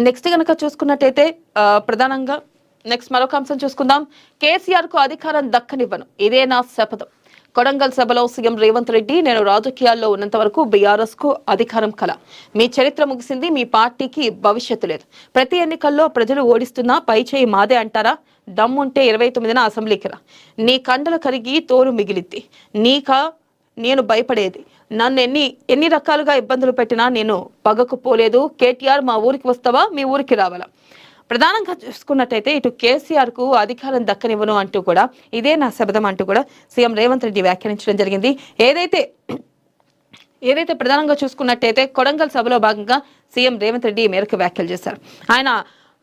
Next గనక చూసుకున్నట్టయితే ప్రధానంగా నెక్స్ట్ మరొక అంశం చూసుకుందాం. కేసీఆర్ కు అధికారం దక్కనివ్వను, ఇదే నా శపథం. కొడంగల్ సభలో సీఎం రేవంత్ రెడ్డి, నేను రాజకీయాల్లో ఉన్నంత వరకు బీఆర్ఎస్ కు అధికారం కల. మీ చరిత్ర ముగిసింది, మీ పార్టీకి భవిష్యత్తు లేదు. ప్రతి ఎన్నికల్లో ప్రజలు ఓడిస్తున్నా పై చేయి మాదే అంటారా? దమ్ముంటే 29న అసెంబ్లీకి రా. నీ కండలు కరిగి తోలు మిగిలిద్ది. నేను భయపడేది. నన్ను ఎన్ని రకాలుగా ఇబ్బందులు పెట్టినా నేను పగకు పోలేదు. కేటీఆర్ మా ఊరికి వస్తావా, మీ ఊరికి రావాలా? ప్రధానంగా చూసుకున్నట్టయితే ఇటు కేసీఆర్ కు అధికారం దక్కనివ్వను అంటూ కూడా, ఇదే నా శబదం అంటూ కూడా సీఎం రేవంత్ రెడ్డి వ్యాఖ్యానించడం జరిగింది. ఏదైతే ప్రధానంగా చూసుకున్నట్టయితే కొడంగల్ సభలో భాగంగా సీఎం రేవంత్ రెడ్డి ఈ మేరకు వ్యాఖ్యలు చేశారు.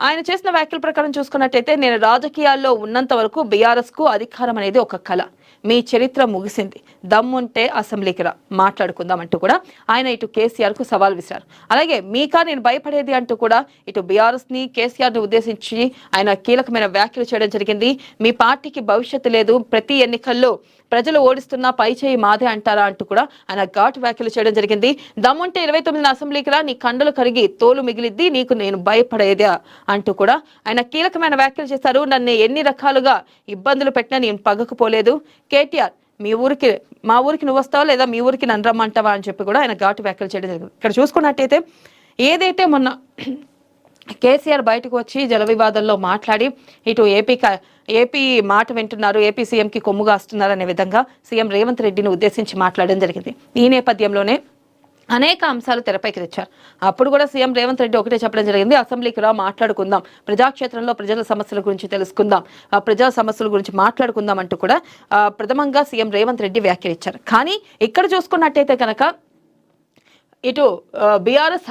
ఆయన చేసిన వ్యాఖ్యల ప్రకారం చూసుకున్నట్టయితే, నేను రాజకీయాల్లో ఉన్నంత వరకు బీఆర్ఎస్ కు అధికారం అనేది ఒక కళ. మీ చరిత్ర ముగిసింది, దమ్ముంటే అసెంబ్లీకి రా, మాట్లాడుకుందాం అంటూ కూడా ఆయన ఇటు కేసీఆర్ కు సవాల్ విసిరారు. అలాగే మీకా నేను భయపడేది అంటూ కూడా ఇటు బీఆర్ఎస్ ని కేసీఆర్ ని ఉద్దేశించి ఆయన కీలకమైన వ్యాఖ్యలు చేయడం జరిగింది. మీ పార్టీకి భవిష్యత్తు లేదు, ప్రతి ఎన్నికల్లో ప్రజలు ఓడిస్తున్నా పై చేయి మాదే అంటారా అంటూ కూడా ఆయన ఘాటు వ్యాఖ్యలు చేయడం జరిగింది. దమ్ముంటే 29న అసెంబ్లీకి రా, నీ కండలు కరిగి తోలు మిగిలిద్ది, నీకు నేను భయపడేదే అంటూ కూడా ఆయన కీలకమైన వ్యాఖ్యలు చేశారు. నన్ను ఎన్ని రకాలుగా ఇబ్బందులు పెట్టినా నేను పగకపోలేదు. కేటీఆర్ మా ఊరికి నువ్వు వస్తావా, లేదా మీ ఊరికి నన్ను రమ్మంటావా అని చెప్పి కూడా ఆయన ఘాటు వ్యాఖ్యలు చేయడం జరిగింది. ఇక్కడ చూసుకున్నట్టయితే ఏదైతే మొన్న కేసీఆర్ బయటకు వచ్చి జల వివాదంలో మాట్లాడి ఇటు ఏపీ మాట వింటున్నారు, ఏపీ సీఎంకి కొమ్ముగా వస్తున్నారు అనే విధంగా సీఎం రేవంత్ రెడ్డిని ఉద్దేశించి మాట్లాడడం జరిగింది. ఈ నేపథ్యంలోనే అనేక అంశాలు తెరపైకి తెచ్చారు. అప్పుడు కూడా సీఎం రేవంత్ రెడ్డి ఒకటే చెప్పడం జరిగింది, అసెంబ్లీకి రా, మాట్లాడుకుందాం, ప్రజాక్షేత్రంలో ప్రజల సమస్యల గురించి తెలుసుకుందాం, ప్రజా సమస్యల గురించి మాట్లాడుకుందాం అంటూ కూడా ప్రథమంగా సీఎం రేవంత్ రెడ్డి వ్యాఖ్యలిచ్చారు. కానీ ఇక్కడ చూసుకున్నట్టయితే కనుక ఇటు బీఆర్ఎస్